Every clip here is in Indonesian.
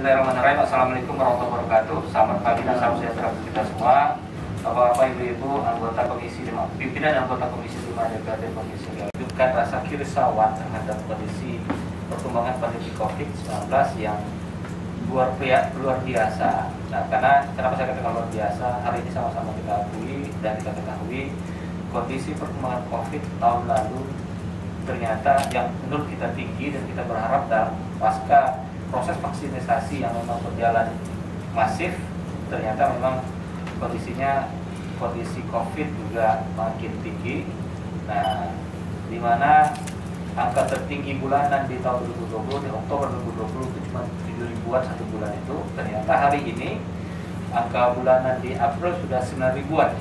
Bismillahirrahmanirrahim. Assalamualaikum warahmatullahi wabarakatuh. Selamat pagi dan salam sejahtera untuk kita semua. Bapak-bapak, ibu-ibu, anggota Komisi 5, pimpinan anggota Komisi 5 DPRD Komisi 5 menunjukkan rasa kerisauan terhadap kondisi perkembangan pandemi COVID-19 yang luar biasa. Nah, kenapa saya katakan luar biasa? Hari ini sama-sama kita akui dan kita ketahui kondisi perkembangan COVID tahun lalu ternyata yang menurut kita tinggi, dan kita berharap dalam pasca proses vaksinasi yang memang berjalan masif, ternyata memang kondisi COVID juga makin tinggi. Nah, di mana angka tertinggi bulanan di tahun 2020, di Oktober 2020 itu cuma 7 ribuan satu bulan itu. Ternyata hari ini angka bulanan di April sudah 9 ribuan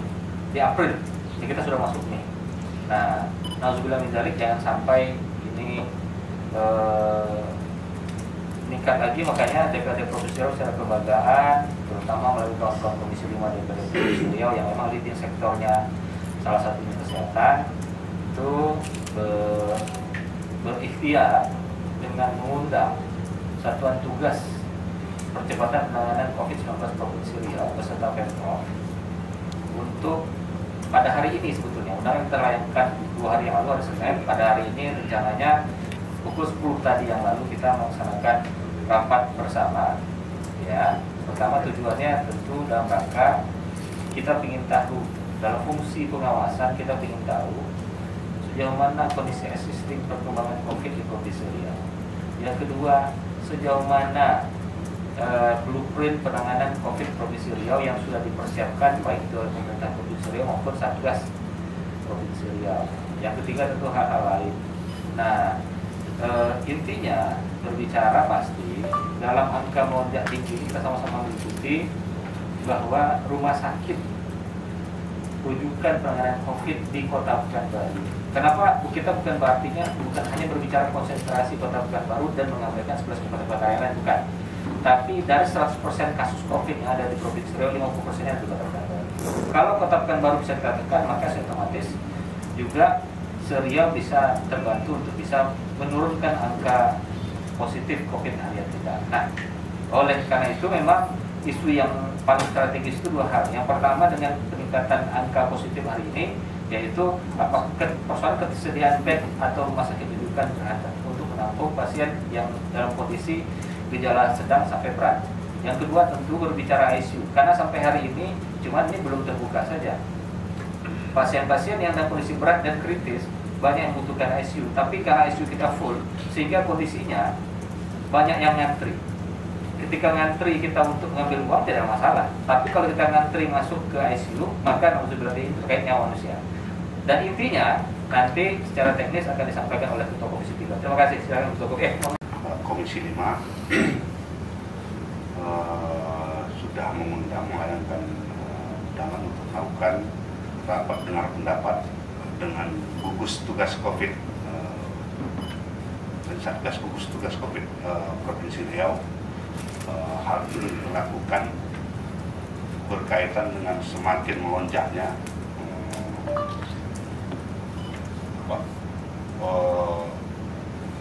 di April. Jadi kita sudah masuk nih. Nah, nauzubillah min dzalik, jangan sampai ini meningkat lagi. Makanya DPRD Provinsi Riau secara kelembagaan, terutama melalui kawan-kawan Komisi 5 DPRD Provinsi Riau yang memang leading sektornya salah satunya kesehatan, itu berikhtiar dengan mengundang Satuan Tugas Percepatan Penanganan COVID-19 Provinsi Riau beserta Pemprov untuk pada hari ini, sebetulnya undangan yang terlayangkan 2 hari yang lalu, hari Senin. Pada hari ini rencananya pukul 10 tadi yang lalu kita melaksanakan rapat bersama. Ya, pertama tujuannya tentu dalam rangka kita ingin tahu, dalam fungsi pengawasan kita ingin tahu sejauh mana kondisi existing perkembangan COVID di Provinsi Riau. Yang kedua, sejauh mana blueprint penanganan COVID Provinsi Riau yang sudah dipersiapkan baik oleh pemerintah Provinsi Riau maupun Satgas Provinsi Riau. Yang ketiga tentu hal-hal lain. Nah, intinya berbicara pasti dalam angka melonjak tinggi, kita sama-sama mengikuti bahwa rumah sakit rujukan penanganan COVID di Kota Pekanbaru. Kenapa kita bukan hanya berbicara konsentrasi Kota Pekanbaru dan mengabaikan 11 kota lain, bukan. Tapi dari 100% kasus COVID yang ada di Provinsi Riau, 50%-nya ada di Kota Pekanbaru. Kalau Kota Pekanbaru bisa kita tekan, maka otomatis juga Riau bisa terbantu untuk bisa menurunkan angka positif COVID harian kita. Nah, oleh karena itu memang isu yang paling strategis itu 2 hal. Yang pertama, dengan peningkatan angka positif hari ini, yaitu persoalan ketersediaan bed atau rumah sakit rujukan untuk menampung pasien yang dalam kondisi gejala sedang sampai berat. Yang kedua tentu berbicara ICU, karena sampai hari ini cuman ini belum terbuka saja. Pasien-pasien yang dalam kondisi berat dan kritis banyak yang membutuhkan ICU, tapi karena ICU kita full sehingga kondisinya banyak yang ngantri. Ketika ngantri kita untuk mengambil uang tidak masalah, tapi kalau kita ngantri masuk ke ICU maka berarti terkait nyawa manusia. Dan intinya nanti secara teknis akan disampaikan oleh Ketua Komisi 3. Terima kasih. Silakan Ketua Komisi 5 sudah melayangkan undangan untuk melakukan rapat dengar pendapat dengan gugus tugas COVID dan Satgas gugus tugas COVID Provinsi Riau. Hal ini dilakukan berkaitan dengan semakin melonjaknya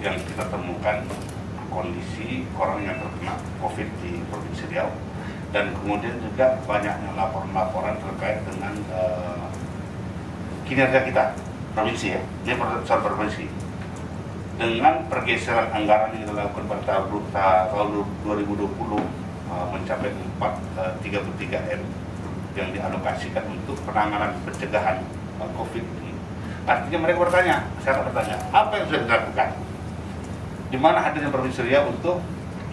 yang kita temukan kondisi orang yang terkena COVID di Provinsi Riau, dan kemudian juga banyaknya laporan-laporan terkait dengan kinerja kita provinsi, ya, ini soal provinsi, dengan pergeseran anggaran yang dilakukan pada tahun 2020 mencapai 433 M yang dialokasikan untuk penanganan pencegahan COVID ini. Artinya mereka bertanya, saya bertanya, apa yang sudah dilakukan? Di mana hadirnya Provinsi Riau untuk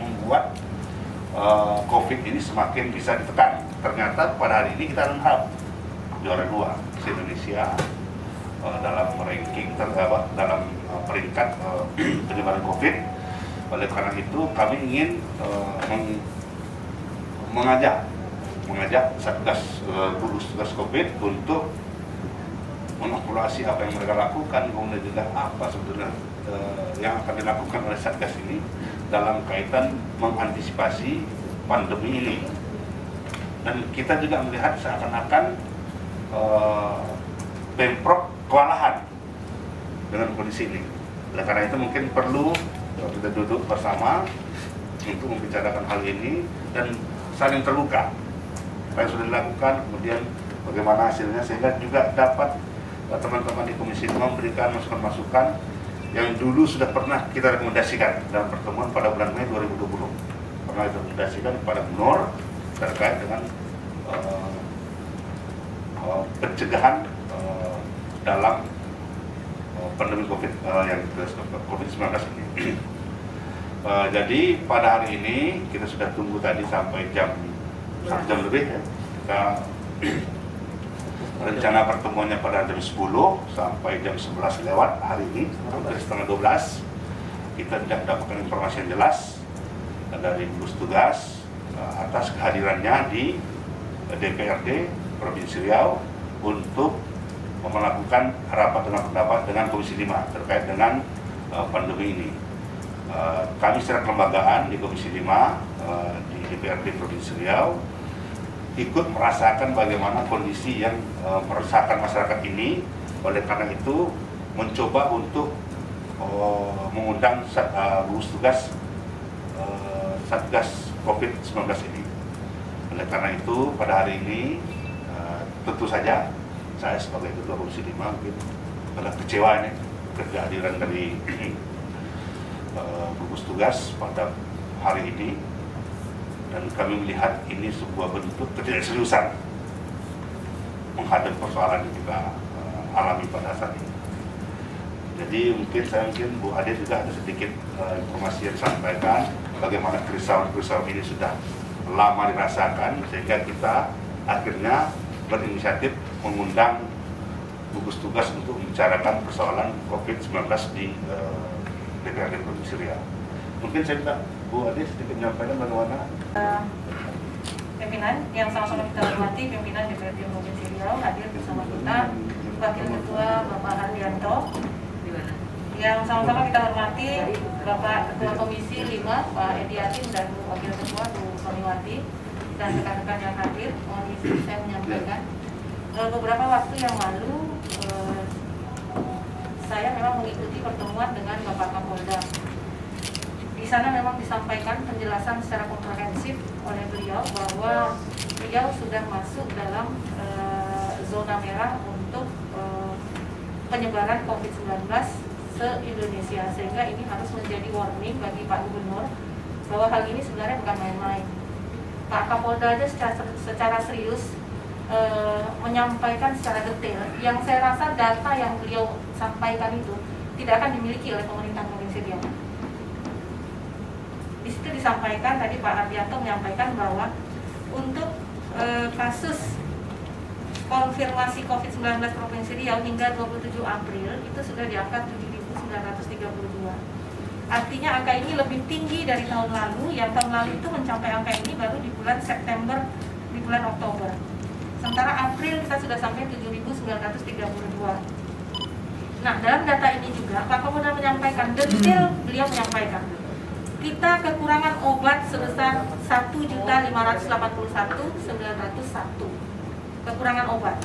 membuat COVID ini semakin bisa ditekan? Ternyata pada hari ini kita lengkap juara 2 se-Indonesia dalam ranking dalam peringkat penyebaran COVID. Oleh karena itu kami ingin mengajak Satgas gugus tugas COVID untuk mengevaluasi apa yang mereka lakukan, kemudian juga apa sebetulnya yang akan dilakukan oleh Satgas ini dalam kaitan mengantisipasi pandemi ini. Dan kita juga melihat seakan-akan Pemprov kewalahan dengan kondisi ini. Oleh karena itu mungkin perlu kita duduk bersama untuk membicarakan hal ini dan saling terbuka apa yang sudah dilakukan, kemudian bagaimana hasilnya, sehingga juga dapat teman-teman di Komisi 5 memberikan masukan-masukan yang dulu sudah pernah kita rekomendasikan dalam pertemuan pada bulan Mei 2020. Pernah rekomendasikan kepada Gubernur terkait dengan pencegahan dalam pandemi COVID-19 ini. Jadi pada hari ini kita sudah tunggu tadi sampai jam 1 jam lebih ya. Kita rencana pertemuannya pada jam 10 sampai jam 11 lewat hari ini, hampir setengah 12. Kita tidak mendapatkan informasi yang jelas dari gugus tugas atas kehadirannya di DPRD Provinsi Riau untuk melakukan rapat dengan pendapat dengan Komisi 5 terkait dengan pandemi ini. Kami secara kelembagaan di Komisi 5 di DPRD Provinsi Riau ikut merasakan bagaimana kondisi yang meresahkan masyarakat ini. Oleh karena itu mencoba untuk mengundang gugus tugas Satgas COVID-19 ini. Oleh karena itu pada hari ini tentu saja saya sebagai Ketua Komisi 5 mungkin agak kecewa ini kehadiran dari gugus tugas pada hari ini, dan kami melihat ini sebuah bentuk ketidakseriusan menghadapi persoalan yang kita alami pada saat ini. Jadi mungkin Bu Ade juga ada sedikit informasi yang disampaikan bagaimana kerisauan ini sudah lama dirasakan, sehingga kita akhirnya berinisiatif mengundang gugus tugas untuk membicarakan persoalan COVID-19 di DPRD Provinsi Riau. Mungkin saya minta Bu Ade sedikit menyampaikan bagaimana pimpinan yang sama-sama kita hormati, pimpinan DPRD Provinsi Riau hadir bersama kita, Wakil Ketua Bapak Hardianto, yang sama-sama kita hormati Bapak Ketua Komisi 5 Pak Edi Atin dan Wakil Ketua Bu Soniwati dan rekan-rekan yang hadir. Mohon izin saya menyampaikan beberapa waktu yang lalu saya memang mengikuti pertemuan dengan Bapak Kapolda. Di sana memang disampaikan penjelasan secara komprehensif oleh beliau bahwa beliau sudah masuk dalam zona merah untuk penyebaran COVID-19 se-Indonesia, sehingga ini harus menjadi warning bagi Pak Gubernur bahwa hal ini sebenarnya bukan main-main. Pak Kapolda aja secara serius menyampaikan secara detail, yang saya rasa data yang beliau sampaikan itu tidak akan dimiliki oleh pemerintah Provinsi Riau. Di situ disampaikan tadi Pak Hardianto menyampaikan bahwa untuk kasus konfirmasi COVID-19 Provinsi Riau hingga 27 April itu sudah di angka 7.932. Artinya angka ini lebih tinggi dari tahun lalu, yang tahun lalu itu mencapai angka ini baru di bulan September, di bulan Oktober. Sementara April kita sudah sampai 7.932. Nah, dalam data ini juga Pak Kapolda menyampaikan detail, beliau menyampaikan kita kekurangan obat sebesar 1.581.901 kekurangan obat.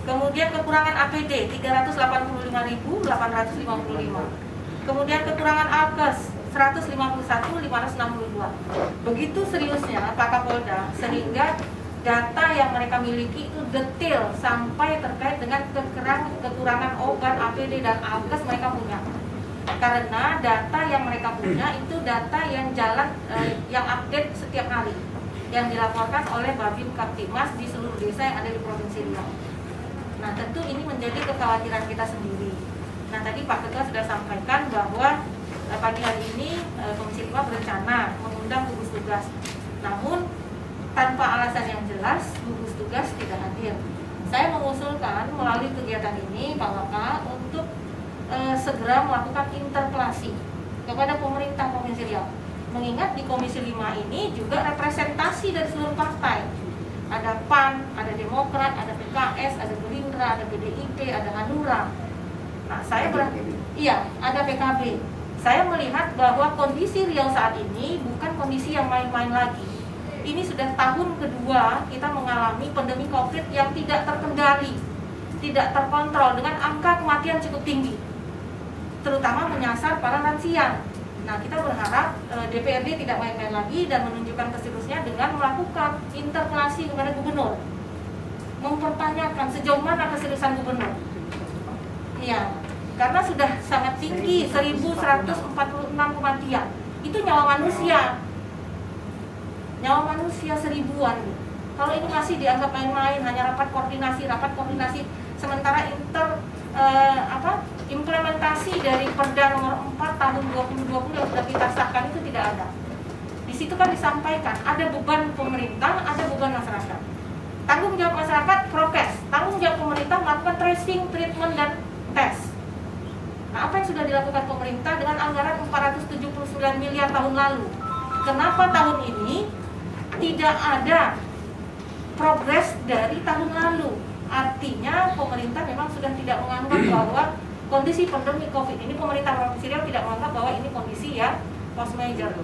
Kemudian kekurangan APD 385.855. Kemudian kekurangan alkes 151.562. Begitu seriusnya Pak Kapolda sehingga data yang mereka miliki itu detail sampai terkait dengan kekurangan obat, APD dan alkes mereka punya. Karena data yang mereka punya itu data yang jalan, yang update setiap hari, yang dilaporkan oleh Babin Kaptimas di seluruh desa yang ada di Provinsi Riau. Nah, tentu ini menjadi kekhawatiran kita sendiri. Nah, tadi Pak Ketua sudah sampaikan bahwa pagi hari ini Komisi 5 berencana mengundang gugus tugas. Namun tanpa alasan yang jelas, gugus tugas tidak hadir. Saya mengusulkan melalui kegiatan ini Pak Waka untuk segera melakukan interpelasi kepada pemerintah Provinsi Riau. Mengingat di Komisi 5 ini juga representasi dari seluruh partai. Ada PAN, ada Demokrat, ada PKS, ada Gerindra, ada PDIP, ada Hanura. Nah, iya, ada PKB. Saya melihat bahwa kondisi Riau saat ini bukan kondisi yang main-main lagi. Ini sudah tahun kedua kita mengalami pandemi COVID yang tidak terkendali, tidak terkontrol dengan angka kematian cukup tinggi, terutama menyasar para lansia. Nah, kita berharap DPRD tidak main-main lagi dan menunjukkan keseriusnya dengan melakukan interpelasi kepada gubernur, mempertanyakan sejauh mana keseriusan gubernur. Iya, karena sudah sangat tinggi, 1.146 kematian. Itu nyawa manusia, seribuan. Kalau ini masih dianggap main-main, hanya rapat koordinasi, sementara implementasi dari Perda nomor 4 tahun 2020 yang sudah kita sahkan itu tidak ada. Di situ kan disampaikan ada beban pemerintah, ada beban masyarakat. Tanggung jawab masyarakat prokes, tanggung jawab pemerintah melakukan tracing, treatment, dan tes. Nah, apa yang sudah dilakukan pemerintah dengan anggaran 479 miliar tahun lalu? Kenapa tahun ini tidak ada progres dari tahun lalu? Artinya pemerintah memang sudah tidak menganggap bahwa kondisi pandemi COVID ini, pemerintah Provinsi Riau tidak menganggap bahwa ini kondisi yang force major.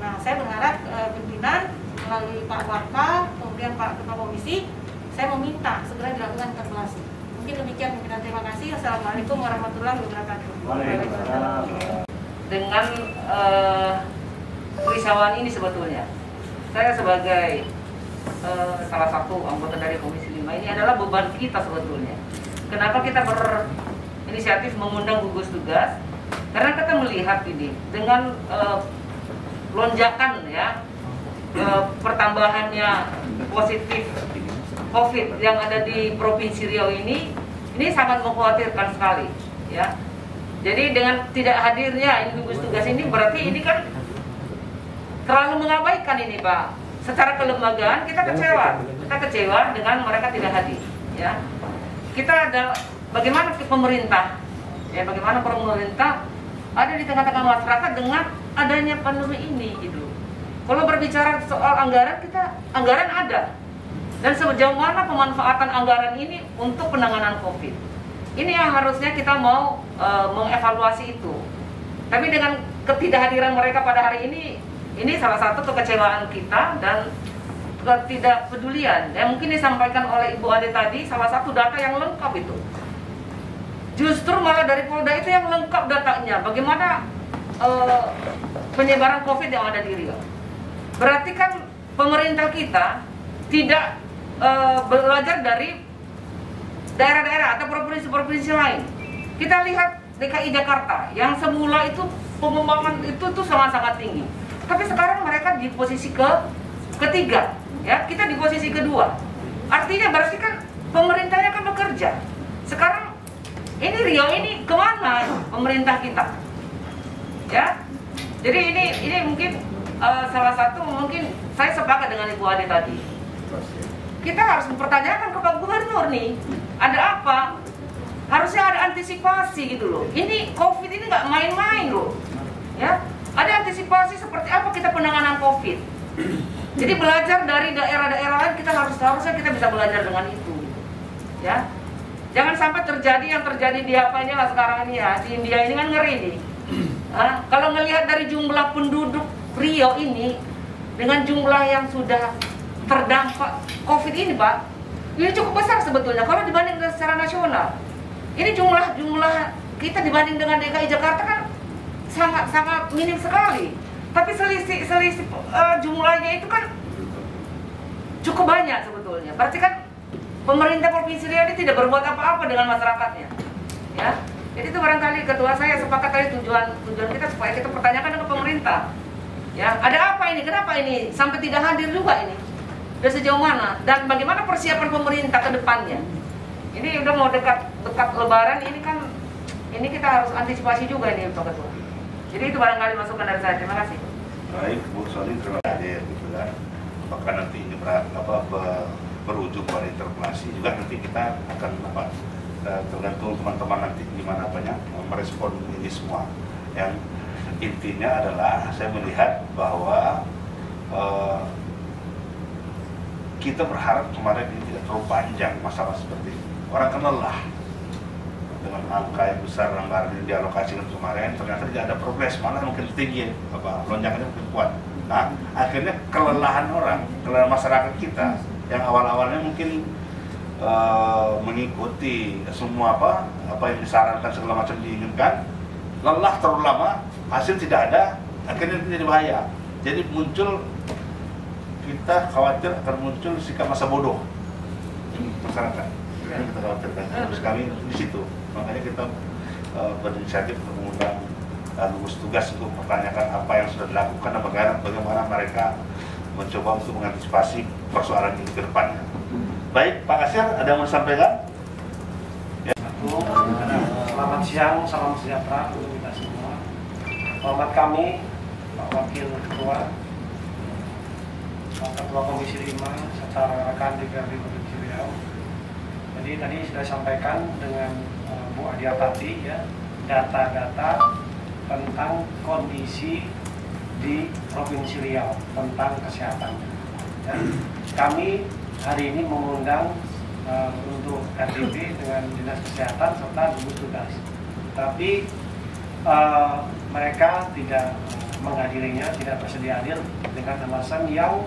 Nah, saya berharap pimpinan melalui Pak Warka, kemudian Pak Ketua Komisi, saya meminta segera dilakukan interpelasi. Mungkin demikian pimpinan, terima kasih. Assalamualaikum warahmatullahi wabarakatuh. Dengan kerisauan ini sebetulnya, saya sebagai salah satu anggota dari Komisi 5 ini adalah beban kita sebetulnya. Kenapa kita berinisiatif mengundang gugus tugas? Karena kita melihat ini dengan lonjakan ya, pertambahannya positif COVID yang ada di Provinsi Riau ini sangat mengkhawatirkan sekali ya. Jadi dengan tidak hadirnya ini gugus tugas ini berarti ini kan terlalu mengabaikan ini, Pak. Secara kelembagaan kita kecewa dengan mereka tidak hadir ya. Kita ada bagaimana pemerintah ada di tengah-tengah masyarakat dengan adanya pandemi ini gitu. Kalau berbicara soal anggaran, anggaran ada, dan sejauh mana pemanfaatan anggaran ini untuk penanganan COVID. Ini yang harusnya kita mau mengevaluasi itu. Tapi dengan ketidakhadiran mereka pada hari ini salah satu kekecewaan kita dan ketidakpedulian. Yang mungkin disampaikan oleh Ibu Ade tadi, salah satu data yang lengkap itu. Justru malah dari Polda itu yang lengkap datanya. Bagaimana penyebaran COVID yang ada di Riau. Berarti kan pemerintah kita tidak belajar dari daerah-daerah atau provinsi-provinsi lain. Kita lihat DKI Jakarta yang semula itu pengembangan itu tuh sangat-sangat tinggi. Tapi sekarang mereka di posisi ketiga, ya, kita di posisi kedua. Artinya berarti kan pemerintahnya kan bekerja. Sekarang ini Riau ini kemana pemerintah kita? Ya, jadi ini mungkin salah satu mungkin saya sepakat dengan Ibu Ade tadi. Kita harus mempertanyakan ke Pak Gubernur nih, ada apa? Harusnya ada antisipasi gitu loh. Ini COVID ini nggak main-main loh, ya. Ada antisipasi seperti apa kita penanganan COVID. Jadi belajar dari daerah-daerah lain, harusnya kita bisa belajar dengan itu, ya. Jangan sampai terjadi yang terjadi di apa ini lah sekarang ini ya, di India ini kan ngeri nih. Kalau ngelihat dari jumlah penduduk Riau ini dengan jumlah yang sudah terdampak COVID ini, Pak, ini cukup besar sebetulnya kalau dibanding secara nasional. Ini jumlah kita dibanding dengan DKI Jakarta kan sangat minim sekali. Tapi selisih jumlahnya itu kan cukup banyak sebetulnya. Berarti kan pemerintah Provinsi Riau ini tidak berbuat apa-apa dengan masyarakatnya, ya. Jadi itu barangkali ketua saya sepakat tadi tujuan kita supaya kita pertanyakan dengan pemerintah, ya. Ada apa ini? Kenapa ini sampai tidak hadir juga ini? Dan sejauh mana? Dan bagaimana persiapan pemerintah ke depannya? Ini udah mau dekat Lebaran ini kan, ini kita harus antisipasi juga ini Pak Ketua. Jadi itu barangkali masukan dari saya. Terima kasih. Baik, Bu Soni, terima kasih. Apakah nanti ini berujung pada interpelasi juga nanti kita akan tergantung teman-teman nanti gimana merespon ini semua. Yang intinya adalah saya melihat bahwa kita berharap kemarin ini tidak terlalu panjang masalah seperti ini. Orang kan lelah dengan angka yang besar anggaran yang dialokasikan kemarin, ternyata tidak ada progres, malah mungkin tinggi, lonjakannya mungkin kuat. Nah, akhirnya kelelahan masyarakat kita yang awal-awalnya mungkin mengikuti semua apa yang disarankan segala macam diinginkan, lelah terlalu lama, hasil tidak ada, akhirnya jadi bahaya. Jadi kita khawatir akan muncul sikap masa bodoh di masyarakat. Ini kita khawatirkan. Terus kami di situ, makanya kita berinisiatif untuk mengundang gugus tugas untuk mempertanyakan apa yang sudah dilakukan dan bagaimana mereka mencoba untuk mengantisipasi persoalan ini ke depannya. Baik, Pak Kasir, ada yang mau disampaikan? Ya. Selamat siang, salam sejahtera untuk kita semua. Hormat kami, Pak Wakil Ketua, Pak Ketua Komisi 5, serta rekan DPRD Provinsi Riau. Jadi tadi sudah sampaikan dengan Bu Adiatati ya, data-data tentang kondisi di Provinsi Riau tentang kesehatan. Ya. Kami hari ini mengundang untuk RDP dengan Dinas Kesehatan serta gugus tugas. Tapi mereka tidak menghadirinya, tidak bersedia hadir dengan alasan yang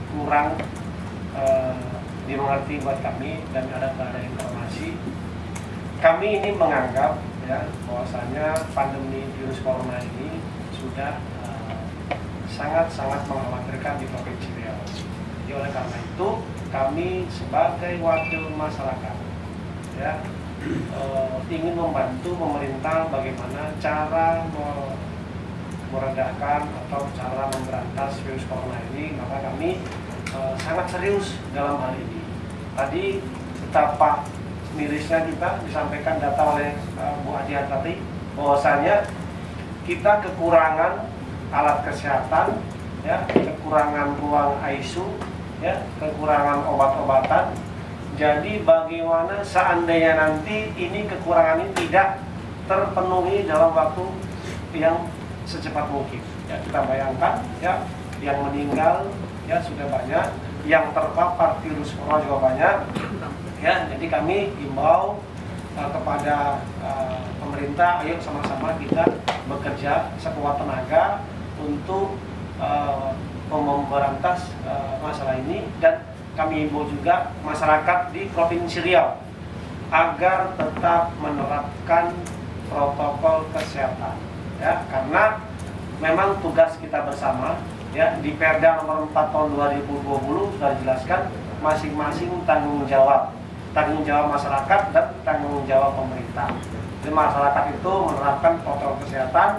kurang dimengerti buat kami dan ada informasi. Kami ini menganggap ya bahwasanya pandemi virus corona ini sudah sangat-sangat mengkhawatirkan di Provinsi Riau. Jadi oleh karena itu kami sebagai wakil masyarakat ya ingin membantu pemerintah bagaimana cara meredakan atau cara memberantas virus corona ini, maka kami sangat serius dalam hal ini. Tadi betapa mirisnya kita disampaikan data oleh Bu Adiatati bahwasanya kita kekurangan alat kesehatan, ya, kekurangan ruang ICU, ya, kekurangan obat-obatan. Jadi bagaimana seandainya nanti ini kekurangan ini tidak terpenuhi dalam waktu yang secepat mungkin. Ya, kita bayangkan ya yang meninggal ya sudah banyak, yang terpapar virus corona juga banyak. Ya, jadi kami himbau kepada pemerintah, ayo sama-sama kita bekerja sekuat tenaga untuk memberantas masalah ini, dan kami himbau juga masyarakat di Provinsi Riau agar tetap menerapkan protokol kesehatan ya, karena memang tugas kita bersama ya. Di Perda nomor 4 tahun 2020 sudah dijelaskan masing-masing tanggung jawab masyarakat dan tanggung jawab pemerintah. Jadi masyarakat itu menerapkan protokol kesehatan,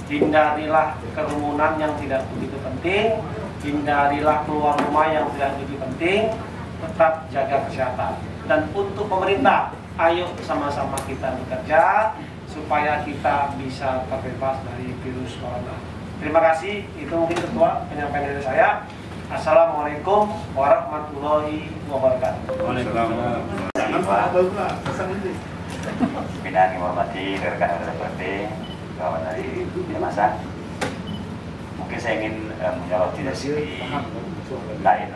hindarilah kerumunan yang tidak begitu penting, hindarilah keluar rumah yang tidak begitu penting, tetap jaga kesehatan. Dan untuk pemerintah, ayo sama-sama kita bekerja supaya kita bisa terbebas dari virus corona. Terima kasih, itu mungkin Ketua penyampaian dari saya. Assalamualaikum warahmatullahi wabarakatuh. Pimpinan yang hormati rekan-rekan DPRD, kawan dari masa. Mungkin saya ingin menyoroti dari segi lain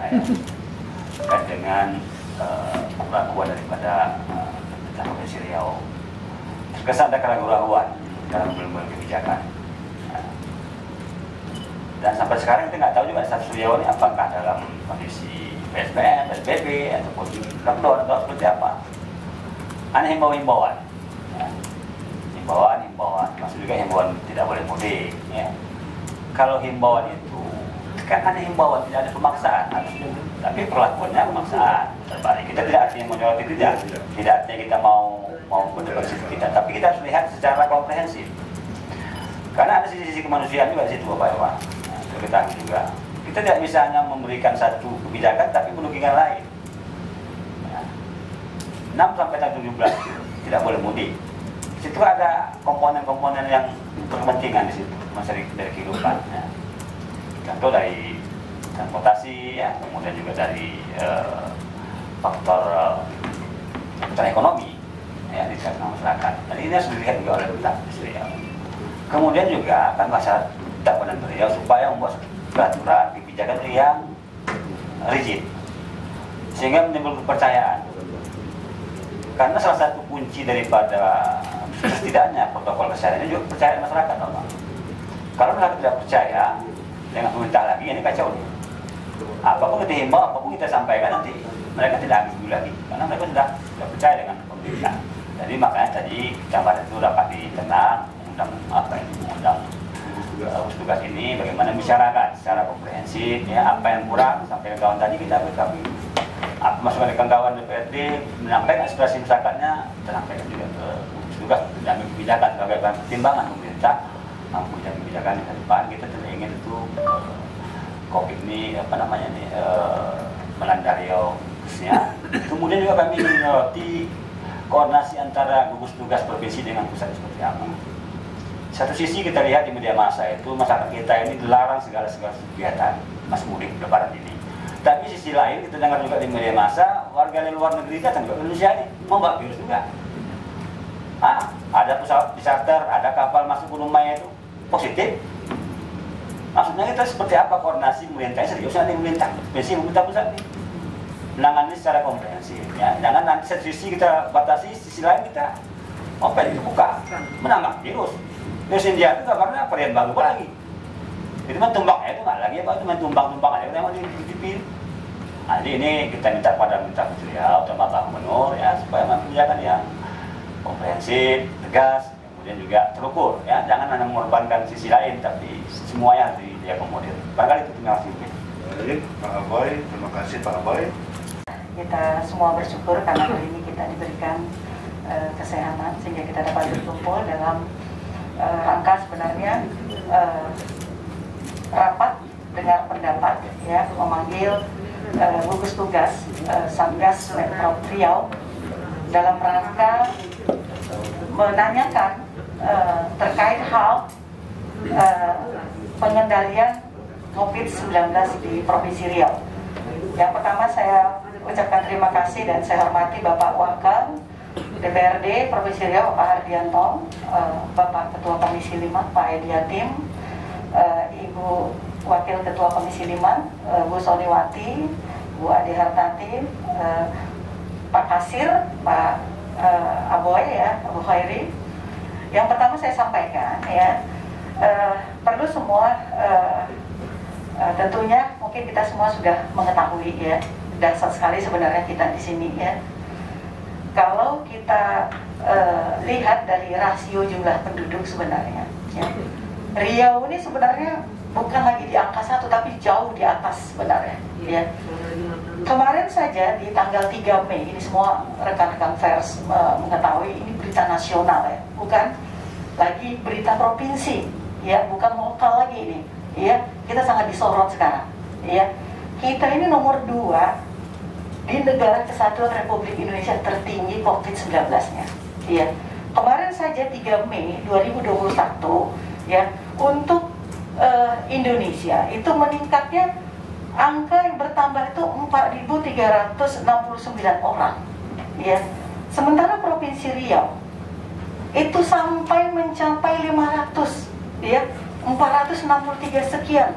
terkait dengan perlakuan daripada Provinsi Riau. Terkesan ada keraguan-keraguan dalam mengambil kebijakan. Dan sampai sekarang kita nggak tahu juga status Riau ini apakah dalam kondisi PSBM, PSBB, ataupun lockdown atau seperti apa. Ada himbauan, ya. himbauan, maksud juga himbauan tidak boleh mudik. Ya. Kalau himbauan itu kan ada himbauan, tidak ada pemaksaan, tapi perlakuannya pemaksaan. Terbalik. Kita tidak artinya menyoroti, tidak artinya kita mau berdebat kita, tapi kita harus lihat secara komprehensif. Karena ada sisi-sisi kemanusiaan juga di situ, Bapak Iwan. Kita juga, kita tidak bisa hanya memberikan satu kebijakan tapi merugikan lain. 6 sampai 17 tidak boleh mudik. Di situ ada komponen-komponen yang berkepentingan di situ, masih dari kehidupan. Ya. Contoh dari transportasi, ya, kemudian juga dari faktor ekonomi, ya, di tengah masyarakat. Dan ini harus dilihat juga oleh pemerintah Riau. Kemudian juga kan masyarakat dapat Riau supaya membuat peraturan kebijakan yang rigid, sehingga menimbulkan kepercayaan. Karena salah satu kunci daripada setidaknya protokol kesehatan ini juga percaya masyarakat, Bapak. Kalau masyarakat tidak percaya dengan pemerintah lagi, ini kacau nih. Apapun kita himbau, apapun kita sampaikan, nanti mereka tidak ambil lagi, karena mereka sudah percaya dengan pemerintah. Jadi makanya tadi gambaran itu dapat ditenang, undang gugus tugas ini bagaimana bicarakan secara komprehensif ya, apa yang kurang sampai kawan tadi kita kami apa masukan dari kawan DPRD menyampaikan aspirasi masyarakatnya, kita sampaikan juga ke gugus tugas untuk mengambil kebijakan sebagai pertimbangan pemerintah mempunyai kebijakan di depan. Kita tidak ingin itu COVID ini melanda Riau khususnya. Kemudian juga kami menyoroti koordinasi antara gugus tugas provinsi dengan pusat seperti apa. Satu sisi kita lihat di media massa itu masyarakat kita ini dilarang segala kegiatan mas mudik lebaran ini. Tapi sisi lain kita dengar juga di media massa warga dari luar negeri datang ke Indonesia ini membawa virus juga. Ada pesawat charter, ada kapal masuk Gunung Maya itu positif. Maksudnya kita seperti apa koordinasi pemerintah serius nanti pemerintah pusat ini menangani secara komprehensif ya. Jangan nanti satu sisi kita batasi, sisi lain kita dibuka menambah virus. Virus India itu karena varian baru lagi. Itu mah tumbangnya itu nggak lagi apa, cuma tumbang aja kita mau di TV. Jadi ini kita minta pada Menteri utama Pak Gubernur ya supaya mengerjakan yang komprehensif, tegas, kemudian juga terukur ya. Jangan hanya mengorbankan sisi lain tapi semuanya harus diakomodir. Barangkali itu terima kasih. Baik, Pak Aboy, terima kasih Pak Aboy. Kita semua bersyukur karena hari ini kita diberikan kesehatan sehingga kita dapat berkumpul dalam rangka sebenarnya rapat dengar pendapat ya, memanggil gugus tugas Satgas Pemprov Riau dalam rangka menanyakan terkait hal pengendalian COVID-19 di Provinsi Riau. Yang pertama saya ucapkan terima kasih dan saya hormati Bapak Wakil DPRD Provinsi Riau Pak Hardianto, Bapak Ketua Komisi 5 Pak Edi Yatim, Ibu Wakil Ketua Komisi 5 Bu Soniwati, Bu Adi Hartanti, Pak Kasir, Pak Aboy ya, Bu Khairi. Yang pertama saya sampaikan ya, perlu semua tentunya mungkin kita semua sudah mengetahui ya, dasar sekali sebenarnya kita di sini ya. Kalau kita lihat dari rasio jumlah penduduk sebenarnya ya, Riau ini sebenarnya bukan lagi di angka 1 tapi jauh di atas sebenarnya ya. Kemarin saja di tanggal 3 Mei ini semua rekan-rekan pers mengetahui ini berita nasional ya, bukan lagi berita provinsi ya, bukan lokal lagi ini ya. Kita sangat disorot sekarang ya. Kita ini nomor 2 di negara kesatuan Republik Indonesia tertinggi COVID-19-nya. Ya. Kemarin saja 3 Mei 2021 ya, untuk Indonesia itu meningkatnya angka yang bertambah itu 4.369 orang. Ya. Sementara Provinsi Riau itu sampai mencapai 500 ya, 463 sekian.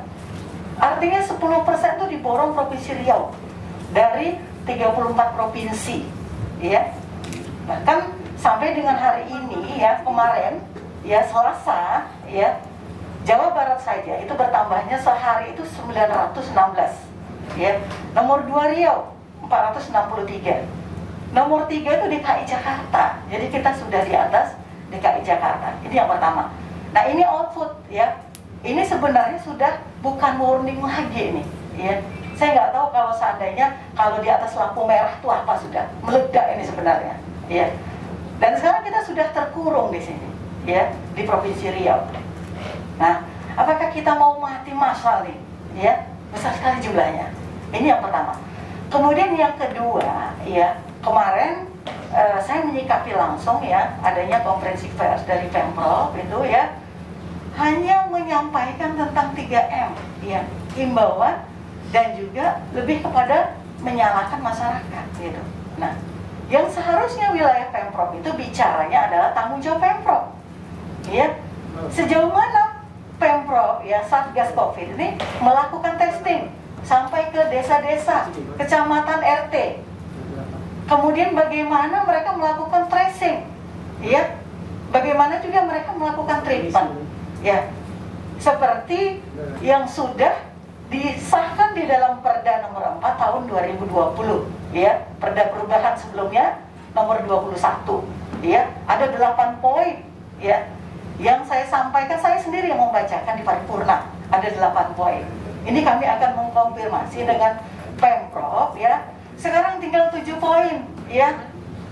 Artinya 10% itu diborong Provinsi Riau dari 34 provinsi ya. Bahkan sampai dengan hari ini ya, kemarin ya Selasa ya, Jawa Barat saja itu bertambahnya sehari itu 916 ya. Nomor 2 Riau 463. Nomor 3 itu DKI Jakarta. Jadi kita sudah di atas DKI Jakarta. Ini yang pertama. Nah, ini output ya. Ini sebenarnya sudah bukan warning lagi ini ya. Saya nggak tahu kalau seandainya kalau di atas lampu merah itu apa, sudah meledak ini sebenarnya ya. Dan sekarang kita sudah terkurung di sini ya, di Provinsi Riau. Nah, apakah kita mau mati massal nih ya? Besar sekali jumlahnya. Ini yang pertama. Kemudian yang kedua ya, kemarin saya menyikapi langsung ya adanya konferensi pers dari Pemprov itu ya, hanya menyampaikan tentang 3M ya, himbauan dan juga lebih kepada menyalahkan masyarakat gitu. Nah, yang seharusnya wilayah Pemprov itu bicaranya adalah tanggung jawab Pemprov ya. Sejauh mana Pemprov ya, Satgas Covid ini melakukan testing sampai ke desa-desa, kecamatan, RT. Kemudian bagaimana mereka melakukan tracing ya, bagaimana juga mereka melakukan treatment ya, seperti yang sudah disahkan di dalam Perda nomor 4 tahun 2020 ya, Perda perubahan sebelumnya nomor 21 ya, ada 8 poin ya Yang saya sampaikan, saya sendiri yang membacakan di paripurna, ada 8 poin. Ini kami akan mengkonfirmasi dengan Pemprov ya. Sekarang tinggal 7 poin ya.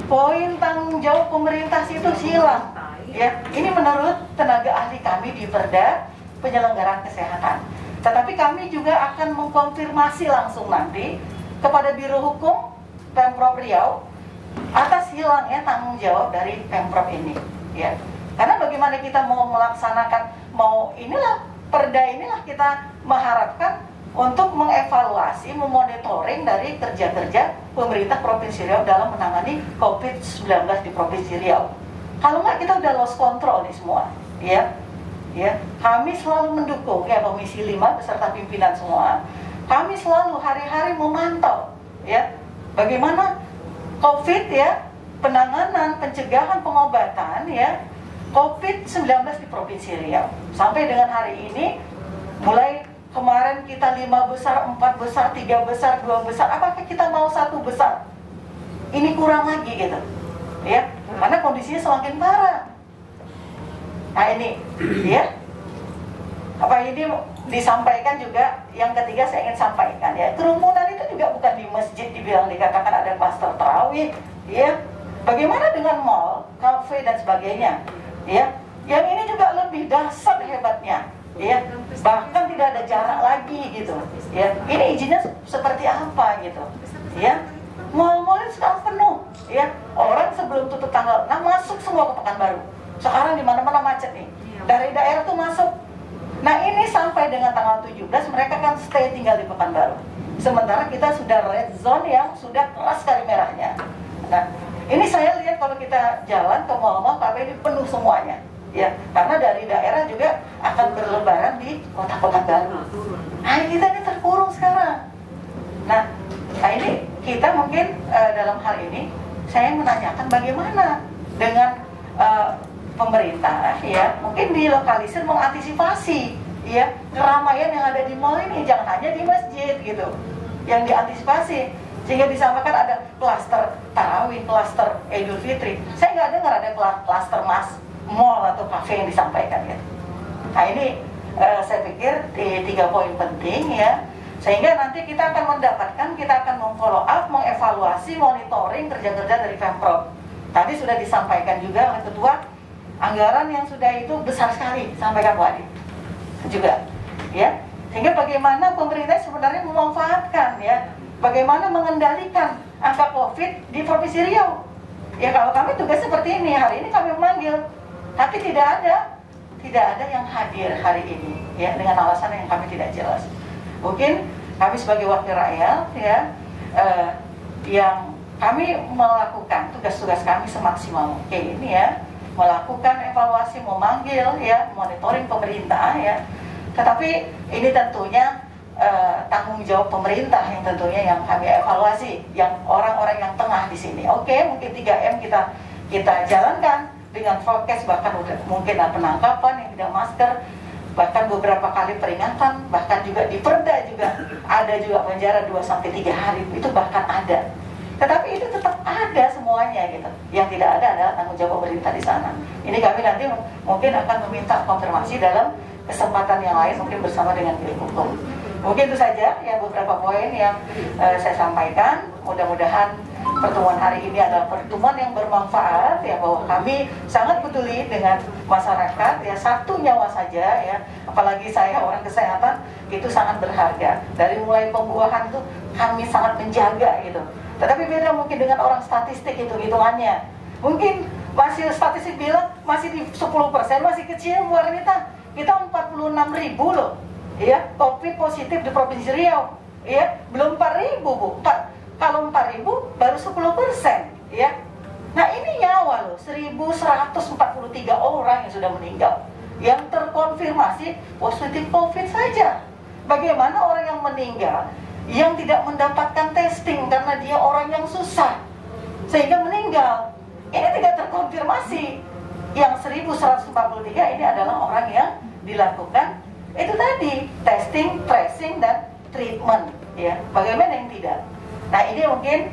Poin tanggung jawab pemerintah itu hilang ya. Ini menurut tenaga ahli kami di Perda Penyelenggaraan Kesehatan. Tetapi kami juga akan mengkonfirmasi langsung nanti kepada Biro Hukum Pemprov Riau atas hilangnya tanggung jawab dari Pemprov ini ya. Karena bagaimana kita mau melaksanakan, inilah Perda inilah kita mengharapkan untuk mengevaluasi, memonitoring dari kerja-kerja pemerintah Provinsi Riau dalam menangani COVID-19 di Provinsi Riau. Kalau nggak, kita udah lost control nih semua ya. Ya, kami selalu mendukung ya Komisi 5 beserta pimpinan semua. Kami selalu hari-hari memantau ya bagaimana COVID ya, penanganan, pencegahan, pengobatan ya COVID-19 di Provinsi Riau. Sampai dengan hari ini, mulai kemarin kita 5 besar, 4 besar, 3 besar, 2 besar, apakah kita mau 1 besar? Ini kurang lagi gitu ya, karena kondisinya semakin parah. Nah ini ya, apa ini disampaikan juga. Yang ketiga saya ingin sampaikan ya, kerumunan itu juga bukan di masjid dibilang dikatakan ada klaster tarawih ya. Bagaimana dengan mall, kafe dan sebagainya ya, yang ini juga lebih dahsyat hebatnya ya, bahkan tidak ada jarak lagi gitu ya. Ini izinnya seperti apa gitu ya. Mall-mall itu sekarang penuh ya, orang sebelum tutup tanggal 6 masuk semua ke Pekanbaru. Sekarang di mana-mana macet nih, dari daerah tuh masuk. Nah ini sampai dengan tanggal 17 mereka kan stay tinggal di Pekanbaru. Sementara kita sudah red zone yang sudah keras sekali merahnya. Nah ini saya lihat kalau kita jalan ke mall-mall, kafe ini penuh semuanya ya, karena dari daerah juga akan berlebaran di kota-kota baru. Nah kita ini terkurung sekarang. Nah ini kita mungkin dalam hal ini saya menanyakan bagaimana dengan pemerintah ya, mungkin dilokalisir, mengantisipasi ya keramaian yang ada di mall ini, jangan hanya di masjid gitu yang diantisipasi, sehingga disampaikan ada klaster tarawih, klaster Idul Fitri. Saya nggak dengar ada klaster mall atau kafe yang disampaikan gitu. Nah ini saya pikir 3 poin penting ya, sehingga nanti kita akan mendapatkan, kita akan memfollow up, mengevaluasi, monitoring kerja-kerja dari Pemprov. Tadi sudah disampaikan juga oleh Ketua, anggaran yang sudah itu besar sekali, sampaikan Pak Adi juga ya, sehingga bagaimana pemerintah sebenarnya memanfaatkan ya, bagaimana mengendalikan angka COVID di Provinsi Riau ya. Kalau kami tugas seperti ini, hari ini kami memanggil, tapi tidak ada yang hadir hari ini ya, dengan alasan yang kami tidak jelas. Mungkin kami sebagai wakil rakyat ya, yang kami melakukan tugas-tugas kami semaksimal mungkin ya, melakukan evaluasi, memanggil ya, monitoring pemerintah ya. Tetapi ini tentunya tanggung jawab pemerintah yang tentunya yang kami evaluasi, yang orang-orang yang tengah di sini. Oke, mungkin 3M kita jalankan dengan fokus, bahkan mungkin penangkapan yang tidak masker, bahkan beberapa kali peringatan, bahkan juga di Perda juga ada juga penjara 2-3 hari, itu bahkan ada. Tetapi itu tetap ada semuanya gitu. Yang tidak ada adalah tanggung jawab pemerintah di sana. Ini kami nanti mungkin akan meminta konfirmasi dalam kesempatan yang lain, mungkin bersama dengan Biro Hukum. Mungkin itu saja yang beberapa poin yang saya sampaikan. Mudah-mudahan pertemuan hari ini adalah pertemuan yang bermanfaat ya, bahwa kami sangat peduli dengan masyarakat ya, 1 nyawa saja ya, apalagi saya orang kesehatan itu sangat berharga. Dari mulai pembuahan itu kami sangat menjaga gitu. Tetapi beda mungkin dengan orang statistik itu hitungannya. Mungkin masih statistik bilang masih di 10%, masih kecil Bu Arnita. Kita 46.000 loh ya, COVID positif di Provinsi Riau ya, belum 4.000 Bu. Kalau 4.000 baru 10% ya. Nah ini nyawa loh, 1.143 orang yang sudah meninggal, yang terkonfirmasi positif COVID saja. Bagaimana orang yang meninggal yang tidak mendapatkan testing karena dia orang yang susah sehingga meninggal, ini tidak terkonfirmasi. Yang 1.143 ini adalah orang yang dilakukan itu tadi testing, tracing dan treatment ya. Bagaimana yang tidak? Nah ini mungkin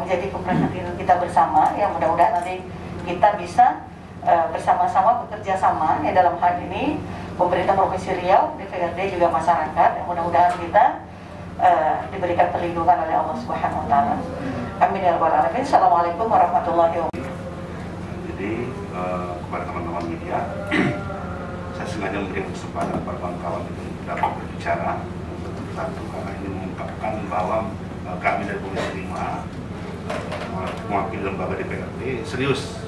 menjadi keperhatian kita bersama, yang mudah-mudahan nanti kita bisa bersama-sama bekerja sama ya dalam hal ini pemerintah Provinsi Riau, DPRD juga masyarakat. Mudah-mudahan kita diberikan perlindungan oleh Allah Subhanahu wa taala. Amin ya rabbal alamin. Assalamualaikum warahmatullahi wabarakatuh. Jadi kepada teman-teman media, saya sengaja memberikan kesempatan kepada kawan-kawan itu dapat berbicara satu karena ini mengungkapkan bahwa kami dari Komisi 5 mewakili lembaga DPRD serius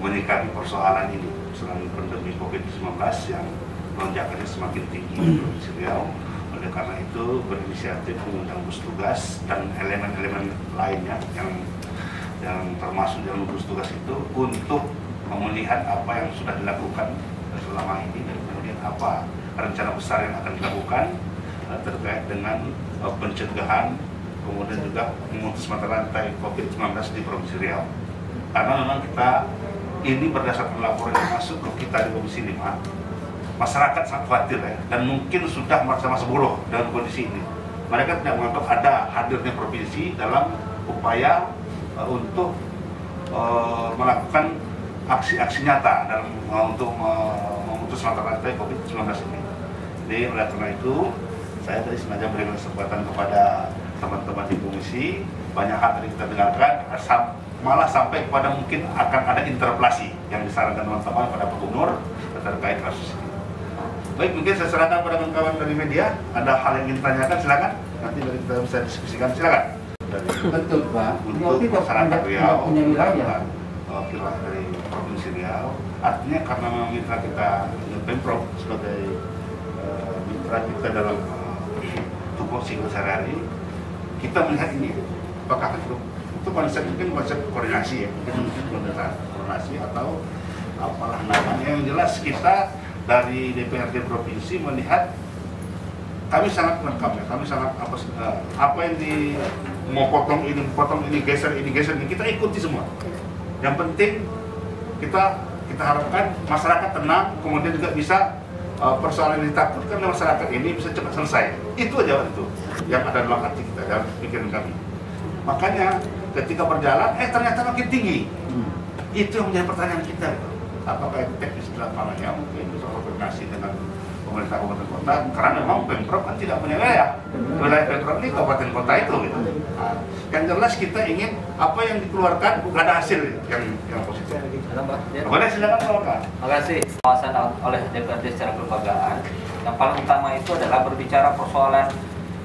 menyikapi persoalan ini selama pandemi COVID-19 yang lonjakannya semakin tinggi di Provinsi Riau. Oleh karena itu berinisiatif mengundang gugus tugas dan elemen-elemen lainnya yang termasuk dalam gugus tugas itu untuk melihat apa yang sudah dilakukan selama ini dan kemudian apa rencana besar yang akan dilakukan terkait dengan pencegahan kemudian juga memutus mata rantai COVID-19 di Provinsi Riau. Karena memang kita ini berdasarkan laporan yang masuk ke kita di Komisi 5, masyarakat sangat khawatir ya, dan mungkin sudah masa-masa buruk dalam kondisi ini. Mereka tidak menganggap ada hadirnya provinsi dalam upaya untuk melakukan aksi-aksi nyata dalam untuk memutus mata rantai COVID-19 ini. Jadi oleh karena itu saya tadi sengaja berikan kesempatan kepada teman-teman di komisi, banyak hal tadi kita dengarkan, malah sampai kepada mungkin akan ada interpelasi yang disarankan teman-teman pada Pak Gubernur terkait kasus ini. Baik, mungkin saya serahkan pada kawan-kawan dari media, ada hal yang ingin tanyakan, silakan. Nanti dari kita bisa diskusikan, silakan. Betul Pak. Untuk masyarakat Riau, wakil dari Provinsi Riau, artinya karena memang mitra kita Pemprov sebagai mitra kita dalam tupoksi sehari-hari, kita melihat ini apakah itu konsep mungkin konsep koordinasi ya, mungkin koordinasi atau apalah namanya. Yang jelas kita dari DPRD provinsi melihat kami sangat lengkap ya, kami sangat apa yang mau potong ini geser ini kita ikuti semua. Yang penting kita harapkan masyarakat tenang, kemudian juga bisa persoalan yang ditakutkan oleh masyarakat ini bisa cepat selesai. Itu aja itu yang ada dalam hati kita, dalam pikiran kami. Makanya ketika berjalan, ternyata makin tinggi. Itu yang menjadi pertanyaan kita. Apakah itu teknis di lapangannya, mungkin bisa koordinasi dengan pemerintah kabupaten kota, karena memang Pemprov kan tidak punya wilayah. Wilayah Pemprov ini kabupaten kota itu gitu. Nah, yang jelas kita ingin apa yang dikeluarkan bukan ada hasil yang positif. Boleh silakan silakan. Terima kasih. Pengawasan oleh DPRD secara kelembagaan. Yang paling utama itu adalah berbicara persoalan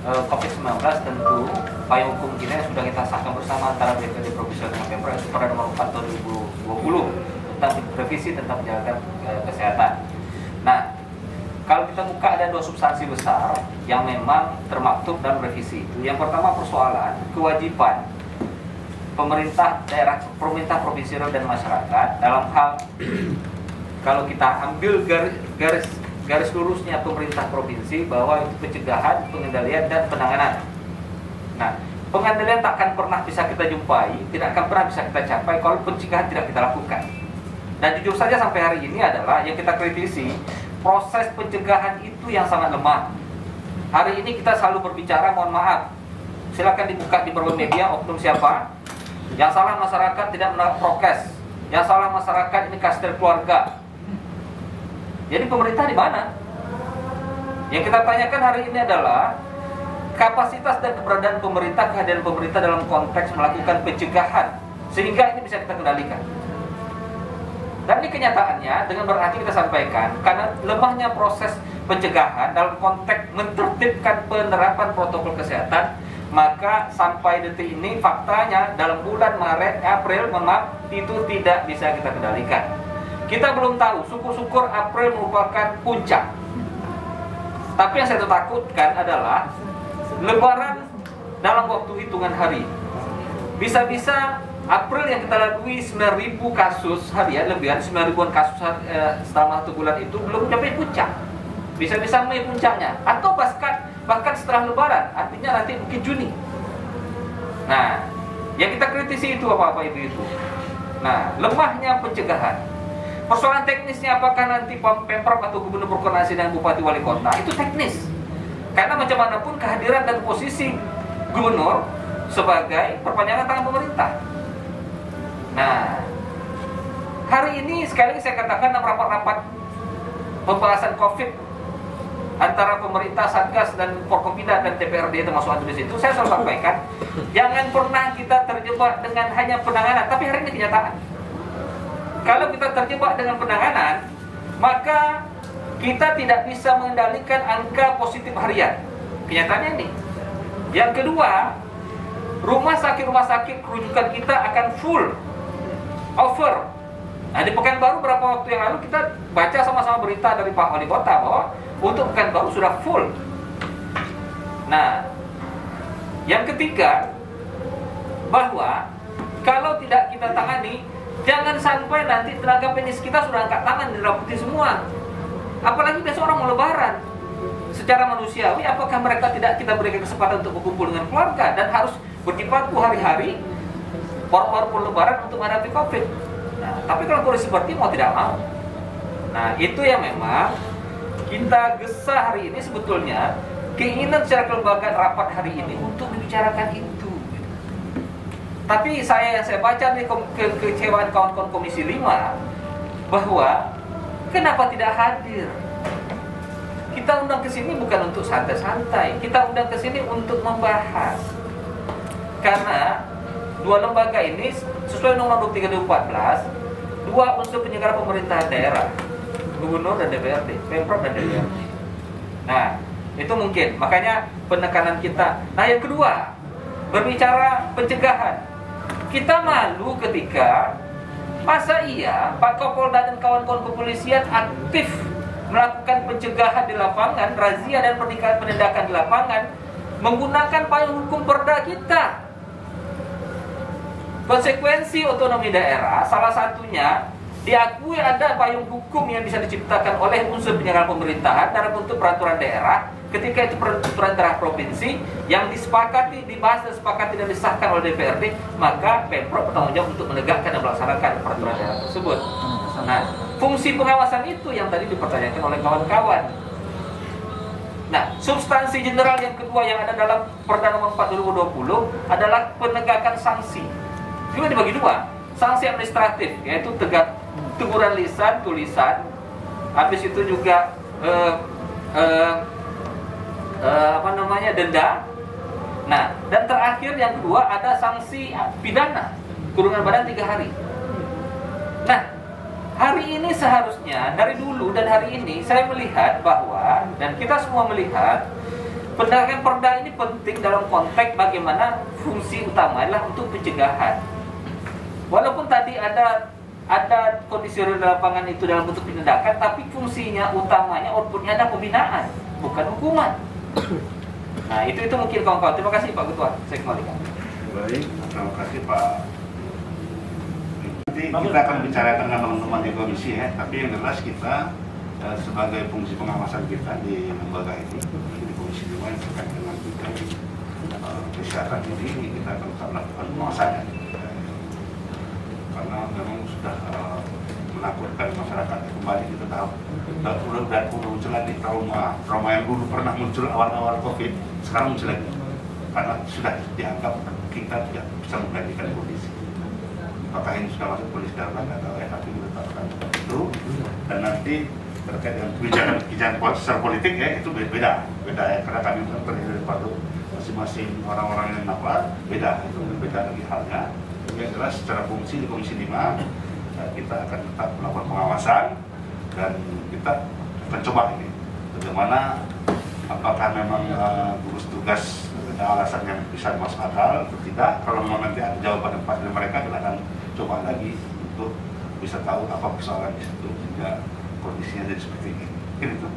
COVID-19, tentu payung hukum kita yang sudah kita sahkan bersama antara DPRD Provinsi dan Pemprov pada nomor 4 tahun 2020 tentang revisi tentang penjagaan kesehatan. Nah, kalau kita buka ada dua substansi besar yang memang termaktub dalam revisi itu. Yang pertama persoalan kewajiban pemerintah daerah, pemerintah provinsi dan masyarakat dalam hal kalau kita ambil garis lurusnya pemerintah provinsi bahwa itu pencegahan, pengendalian dan penanganan. Nah, pengendalian tak akan pernah bisa kita jumpai, tidak akan pernah bisa kita capai kalau pencegahan tidak kita lakukan. Dan jujur saja sampai hari ini adalah yang kita kritisi proses pencegahan itu yang sangat lemah. Hari ini kita selalu berbicara, mohon maaf, silakan dibuka di berbagai media oknum siapa. Yang salah masyarakat tidak menaati prokes, yang salah masyarakat ini klaster keluarga. Jadi pemerintah di mana? Yang kita tanyakan hari ini adalah kapasitas dan keberadaan pemerintah, kehadiran pemerintah dalam konteks melakukan pencegahan sehingga ini bisa kita kendalikan. Dan ini kenyataannya dengan berarti kita sampaikan karena lemahnya proses pencegahan dalam konteks menertibkan penerapan protokol kesehatan, maka sampai detik ini faktanya dalam bulan Maret, April, itu tidak bisa kita kendalikan. Kita belum tahu, syukur-syukur April merupakan puncak. Tapi yang saya takutkan adalah Lebaran dalam waktu hitungan hari. Bisa-bisa April yang kita lalui 9.000 kasus harian, lebihan 9.000-an kasus selama 1 bulan itu belum sampai puncak. Bisa-bisa Mei puncaknya, atau bahkan setelah Lebaran, artinya nanti mungkin Juni. Nah, yang kita kritisi itu apa-apa itu. Nah, lemahnya pencegahan. Persoalan teknisnya apakah nanti Pemprov atau Gubernur berkoordinasi dengan Bupati Wali Kota, itu teknis. Karena macam manapun kehadiran dan posisi Gubernur sebagai perpanjangan tangan pemerintah. Nah, hari ini sekali lagi saya katakan dalam rapat-rapat pembahasan COVID antara pemerintah, Satgas, dan Forkompinda dan DPRD termasuk Anda di situ, saya selalu sampaikan, jangan pernah kita terjebak dengan hanya penanganan, tapi hari ini kenyataan. Kalau kita terjebak dengan penanganan, maka kita tidak bisa mengendalikan angka positif harian. Kenyataannya ini. Yang kedua, rumah sakit rujukan kita akan full, over. Nah, di Pekanbaru beberapa waktu yang lalu kita baca sama-sama berita dari Pak Wali Kota bahwa untuk Pekanbaru sudah full. Nah, yang ketiga, bahwa kalau tidak kita tangani, jangan sampai nanti tenaga medis kita sudah angkat tangan diraputi semua. Apalagi besok orang mau lebaran. Secara manusiawi, apakah mereka tidak kita berikan kesempatan untuk berkumpul dengan keluarga dan harus berjibaku hari-hari baru lebaran untuk menghadapi COVID? Nah, tapi kalau kondisi seperti mau tidak mau. Nah, itu yang memang kita gesa hari ini sebetulnya keinginan secara kelembagaan rapat hari ini untuk membicarakan itu. Tapi yang saya baca nih kekecewaan kawan-kawan Komisi 5 bahwa kenapa tidak hadir? Kita undang ke sini bukan untuk santai-santai, kita undang ke sini untuk membahas. Karena dua lembaga ini sesuai Undang-Undang 23 2014, dua unsur penyelenggara pemerintahan daerah, gubernur dan DPRD, Pemprov dan DPRD. Nah, itu mungkin, makanya penekanan kita. Nah, yang kedua, berbicara pencegahan. Kita malu ketika masa iya Pak Kapolda dan kawan-kawan kepolisian aktif melakukan pencegahan di lapangan, razia dan penindakan di lapangan menggunakan payung hukum Perda kita. Konsekuensi otonomi daerah salah satunya diakui ada payung hukum yang bisa diciptakan oleh unsur penyelenggaraan pemerintahan dalam bentuk peraturan daerah. Ketika itu peraturan daerah provinsi yang disepakati, dibahas dan disepakati dan disahkan oleh DPRD, maka Pemprov bertanggung jawab untuk menegakkan dan melaksanakan peraturan daerah tersebut. Nah, fungsi pengawasan itu yang tadi dipertanyakan oleh kawan-kawan. Nah, substansi general yang kedua yang ada dalam Perda Nomor 4 2020 adalah penegakan sanksi. Juga dibagi dua, sanksi administratif, yaitu teguran lisan, tulisan, habis itu juga denda. Nah, dan terakhir yang kedua ada sanksi pidana, kurungan badan 3 hari. Nah, hari ini seharusnya dari dulu dan hari ini saya melihat bahwa, dan kita semua melihat, penegakan Perda ini penting dalam konteks bagaimana fungsi utama adalah untuk pencegahan. Walaupun tadi ada kondisi di lapangan itu dalam bentuk penindakan, tapi fungsinya utamanya, outputnya ada pembinaan, bukan hukuman. Nah, itu mungkin kawan-kawan. Terima kasih Pak Ketua. Saya kembalikan. Baik, terima kasih Pak. Nanti kita akan bicarakan dengan teman-teman di komisi ya. Tapi yang jelas kita sebagai fungsi pengawasan kita di lembaga ini, di Komisi 5 yang terkait dengan kesehatan ini, kita akan melakukan pengawasannya. Karena memang sudah menakutkan masyarakat kembali. Kita tahu udah muncul lagi trauma yang dulu pernah muncul awal-awal COVID, sekarang muncul lagi karena sudah dianggap kita tidak bisa mengendalikan kondisi. Apakah ini sudah masuk kondisi darurat atau tapi ditetapkan itu, dan nanti terkait dengan kebijakan secara politik ya itu beda ya, karena kami bukan terdiri dari masing-masing orang-orang yang beda, itu beda lagi halnya. Yang jelas secara fungsi di Komisi 5 kita akan tetap melakukan pengawasan dan kita akan coba ini bagaimana, apakah memang gugus tugas ada alasan yang bisa masuk akal atau tidak. Kalau memang nanti ada jawaban yang pas dari mereka, kita akan coba lagi untuk bisa tahu apa persoalan di situ sehingga kondisinya jadi seperti ini. Mungkin itu.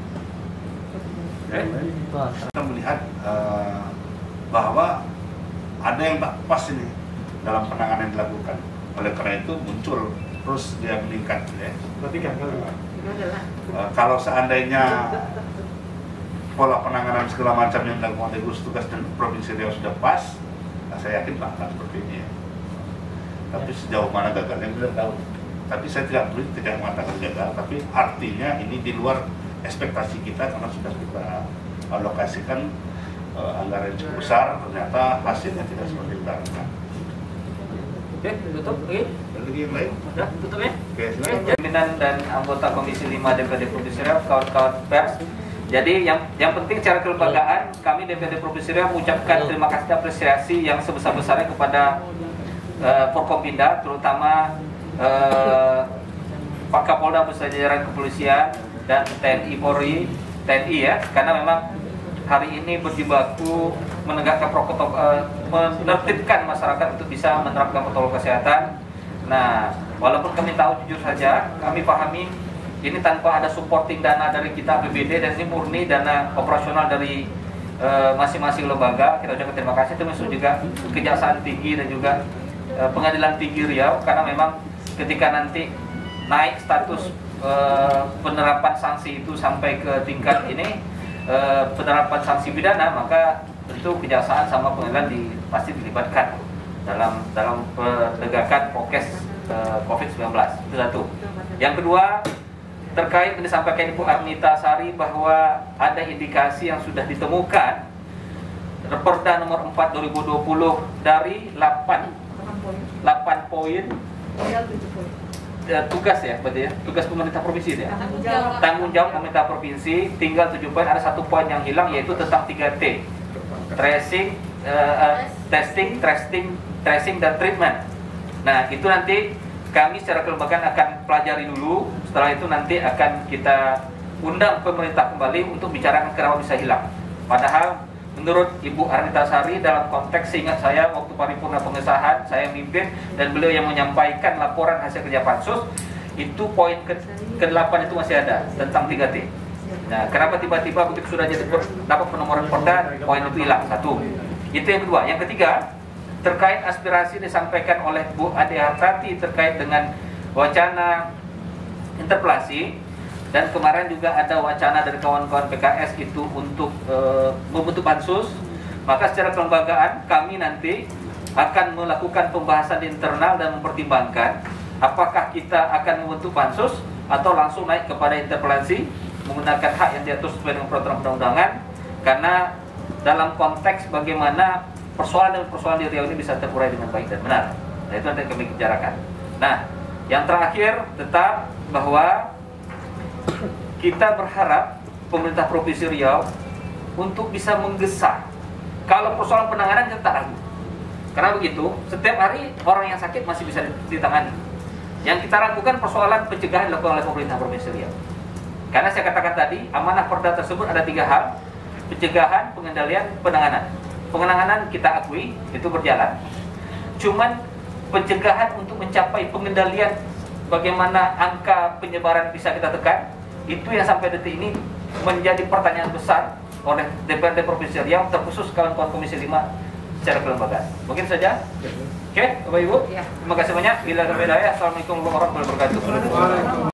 Kita melihat bahwa ada yang tak pas ini dalam penanganan yang dilakukan. Oleh karena itu muncul terus dia meningkat ya. Kalau seandainya pola penanganan segala macam yang dilakukan oleh gugus tugas dan Provinsi Riau sudah pas, nah saya yakin Pak akan seperti ini ya. Tapi sejauh mana gagalnya tidak tahu. Tapi saya tidak mengatakan gagal, tapi artinya ini di luar ekspektasi kita karena sudah kita alokasikan anggaran yang cukup besar, ternyata hasilnya tidak seperti kita harapkan. Oke, tutup. lagi yang lain? Udah, tutup ya? Oke, silakan. Pimpinan dan anggota Komisi 5 DPRD Provinsi Riau, kawan-kawan pers. Jadi yang penting secara kelembagaan, kami DPRD Provinsi Riau mengucapkan terima kasih dan apresiasi yang sebesar-besarnya kepada Forkompinda, terutama Pak Kapolda beserta jajaran kepolisian dan TNI Polri, TNI ya, karena memang hari ini berjibaku menegakkan protokol, menertibkan masyarakat untuk bisa menerapkan protokol kesehatan. Nah, walaupun kami tahu jujur saja, kami pahami ini tanpa ada supporting dana dari kita APBD dan ini murni dana operasional dari masing-masing lembaga. Kita ucapkan terima kasih, termasuk juga Kejaksaan Tinggi dan juga Pengadilan Tinggi Riau, karena memang ketika nanti naik status penerapan sanksi itu sampai ke tingkat ini penerapan sanksi pidana, maka tentu kejaksaan sama pengadilan pasti dilibatkan dalam penegakan prokes COVID-19. Itu satu. Yang kedua, terkait yang disampaikan Ibu Arnita Sari bahwa ada indikasi yang sudah ditemukan Raperda nomor 4 2020 dari 8 poin tugas ya, berarti ya, tugas pemerintah provinsi ya. Tanggung jawab pemerintah provinsi, tinggal 7 poin, ada 1 poin yang hilang yaitu tentang 3T. Tracing dan treatment. Nah, itu nanti kami secara kelembagaan akan pelajari dulu. Setelah itu nanti akan kita undang pemerintah kembali untuk bicarakan kenapa bisa hilang. Padahal menurut Ibu Arnita Sari dalam konteks, seingat saya waktu paripurna pengesahan saya mimpin dan beliau yang menyampaikan laporan hasil kerja pansus, itu poin ke-8 itu masih ada tentang 3T. Nah, kenapa tiba-tiba begitu sudah jadi dapat penomoran perda, poin itu hilang? Satu. Itu yang kedua. Yang ketiga, terkait aspirasi disampaikan oleh Bu Ade Hartati terkait dengan wacana interpelasi, dan kemarin juga ada wacana dari kawan-kawan PKS itu untuk membentuk pansus. Maka secara kelembagaan kami nanti akan melakukan pembahasan di internal dan mempertimbangkan apakah kita akan membentuk pansus atau langsung naik kepada interpelasi menggunakan hak yang diatur sesuai dengan peraturan perundang-undangan, karena dalam konteks bagaimana persoalan di Riau ini bisa terurai dengan baik dan benar. Nah, itu nanti kami bicarakan. Nah, yang terakhir tetap bahwa kita berharap pemerintah Provinsi Riau untuk bisa menggesa. Kalau persoalan penanganan kita tak ragu. Karena begitu, setiap hari orang yang sakit masih bisa ditangani. Yang kita ragukan persoalan pencegahan dilakukan oleh pemerintah Provinsi Riau. Karena saya katakan tadi, amanah perda tersebut ada 3 hal: pencegahan, pengendalian, penanganan. Penanganan kita akui itu berjalan. Cuman pencegahan untuk mencapai pengendalian, bagaimana angka penyebaran bisa kita tekan, itu yang sampai detik ini menjadi pertanyaan besar oleh DPRD Provinsi Riau, terkhusus kawan-kawan Komisi 5 secara kelembagaan. Mungkin saja. Oke, Bapak Ibu. Terima kasih banyak. Bila ada beda ya. Assalamualaikum warahmatullahi wabarakatuh.